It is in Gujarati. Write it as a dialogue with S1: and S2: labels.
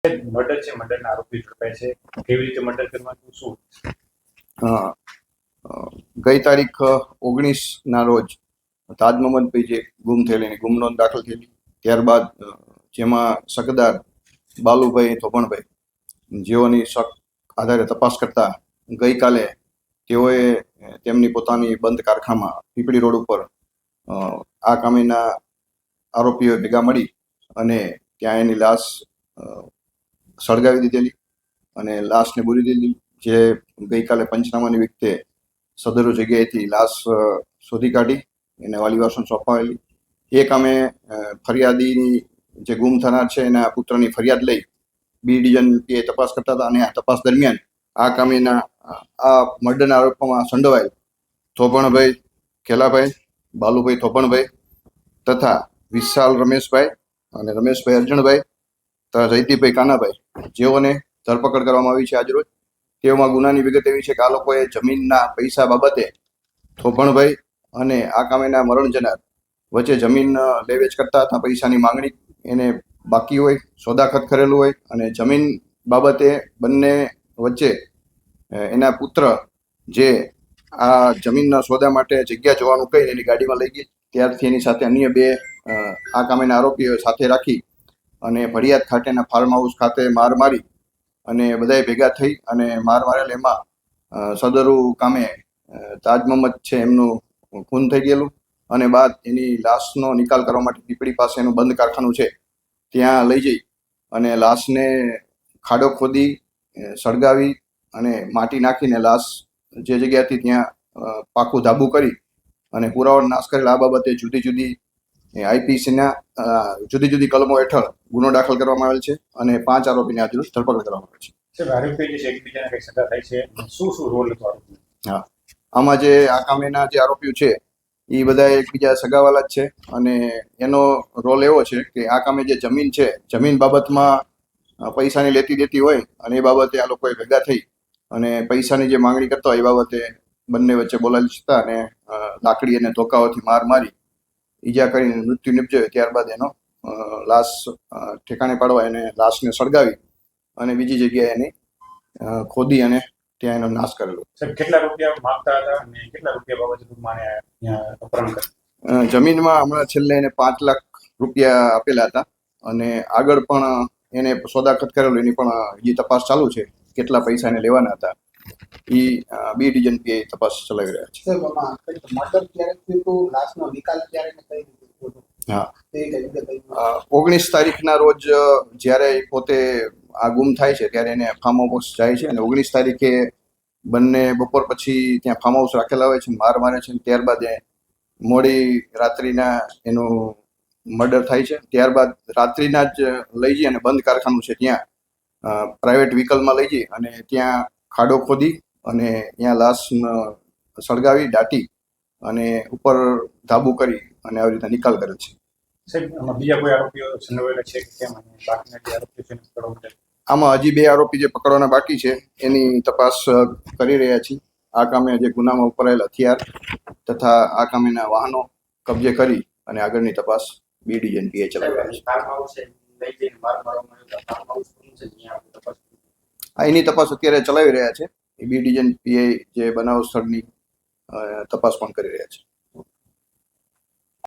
S1: મર્ડર છે, મર્ડરના આરોપી ઝડપાય છે, કેવી રીતે મર્ડર કરવાનું શું?
S2: ગઈ તારીખ 19 રોજ તાજ મોહમ્મદભાઈ જે ગુમ થયેલી ગુમ નોંધ દાખલ થયેલી. ત્યારબાદ જેમાં શકદાર બાલુભાઈ થોપણભાઈ જેઓની શક આધારે તપાસ કરતા ગઈકાલે તેઓએ તેમની પોતાની બંધ કારખાનામાં પીપળી રોડ ઉપર આ કામેના આરોપીઓ ભેગા મળી અને ત્યાં એની લાશ સળગાવી દીધેલી અને લાશને પૂરી દીધી. જે ગઈકાલે પંચનામાની વખતે સદરો જગ્યાએથી લાશ શોધી કાઢી એને વાલીવાસને સોંપાવેલી. એ કામે ફરિયાદીની જે ગુમ થનાર છે એના પુત્રની ફરિયાદ લઈ બી ડિવિઝન પીએ તપાસ કરતા હતા અને આ તપાસ દરમિયાન આ કામેના આ મર્ડરના આરોપમાં સંડોવાયેલ થોપણભાઈ ખેલાભાઈ, બાલુભાઈ થોપણભાઈ તથા વિશાલ રમેશભાઈ અને રમેશભાઈ અર્જણભાઈ તથા જયદીપભાઈ કાનાભાઈ જેઓને ધરપકડ કરવામાં આવી છે આજરોજ. તેઓમાં ગુનાની વિગત એવી છે કે આ લોકોએ જમીનના પૈસા બાબતે થોપણભાઈ અને આ કામેના મરણ જનાર વચ્ચે જમીન લે વેચ કરતા હતા. પૈસાની માંગણી એને બાકી હોય, સોદાખત કરેલું હોય અને જમીન બાબતે બંને વચ્ચે એના પુત્ર જે આ જમીનના સોદા માટે જગ્યા જોવાનું કહી એની ગાડીમાં લઈ ગઈ. ત્યારથી એની સાથે અન્ય બે આ કામેના આરોપીઓ સાથે રાખી અને ભડિયાદ ખાતેના ફાર્મ હાઉસ ખાતે માર મારી અને બધાએ ભેગા થઈ અને માર મારેલ એમાં સદરુ કામે તાજ મોહમ્મદ છે એમનું ખૂન થઈ ગયેલું અને બાદ એની લાશનો નિકાલ કરવા માટે પીપળી પાસેનું બંધ કારખાનું છે ત્યાં લઈ જઈ અને લાશને ખાડો ખોદી સળગાવી અને માટી નાખીને લાશ જે જગ્યાથી ત્યાં પાકું ધાબુ કરી અને પુરાવાનો નાશ કરેલ. આ બાબતે જુદી જુદી આઈપીસીના જુદી જુદી કલમો હેઠળ ગુનો દાખલ કરવામાં આવેલ છે અને 5 આરોપીને આજરોજ ધરપકડ કરવામાં આવે છે.
S1: આરોપી જે છે એકબીજાને કઈ સગા થાય છે, શું શું રોલ હતો આરોપી?
S2: હા, આમાં જે આ કામેના જે આરોપીઓ છે એ બધા એકબીજા સગાવાલા જ છે અને એનો રોલ એવો છે કે આ કામે જે જમીન છે જમીન બાબતમાં પૈસાની લેતી દેતી હોય અને એ બાબતે આ લોકોએ ભેગા થઈ અને પૈસાની જે માંગણી કરતા હોય એ બાબતે બંને વચ્ચે બોલાયેલ હતા અને લાકડી અને ધોકાઓથી માર મારી ઈજા કરીને મૃત્યુ નિપજ્યો. ત્યારબાદ એનો લાશ ઠેકાણે પાડવા એને લાશને સળગાવી અને બીજી જગ્યાએ એની ખોદી અને ત્યાં એનો નાશ કરેલો.
S1: કેટલા રૂપિયા માંગતા હતા અને કેટલા રૂપિયા બાબતે માને અપહરણ કર્યું?
S2: જમીનમાં હમણાં છેલ્લે એને 5 લાખ રૂપિયા આપેલા હતા અને આગળ પણ એને સોદાખત કરેલું એની પણ હજી તપાસ ચાલુ છે. કેટલા પૈસા એને લેવાના હતા એ બી ડિવિઝન પીએ તપાસ ચલાવી રહ્યા છે. હા, 19 તારીખના રોજ જ્યારે પોતે આ ગુમ થાય છે ત્યારે એને ફાર્મ હાઉસ જાય છે અને 19 તારીખે બંને બપોર પછી ત્યાં ફાર્મ હાઉસ રાખેલા હોય છે, માર મારે છે. ત્યારબાદ મોડી રાત્રિના એનું મર્ડર થાય છે. ત્યારબાદ રાત્રિના જ લઈ જઈ અને બંધ કારખાનું છે ત્યાં પ્રાઇવેટ વ્હીકલમાં લઈ જઈ અને ત્યાં ખાડો ખોદી અને ત્યાં લાશ સળગાવી દાટી અને ઉપર ધાબુ કરી અને આવી રીતે નિકાલ કરે છે.
S1: બીજા કોઈ આરોપીઓ સંડોવાયેલા છે કે કેમ? બાકીના જે આરોપીઓ છે પકડવા?
S2: આમાં હજી 2 આરોપી જે પકડવાના બાકી છે એની તપાસ કરી રહ્યા છીએ. આ કામે જે ગુનામાં વપરાયેલ હથિયાર તથા આ કામેના વાહનો કબજે કરી અને આગળની તપાસ બી ડિવિઝન પીએ ચલાવી રહ્યા છે. એની તપાસ અત્યારે ચલાવી રહ્યા છે. બી ડિવિઝન પીએ જે બનાવ સ્થળની તપાસ પણ કરી રહ્યા છે.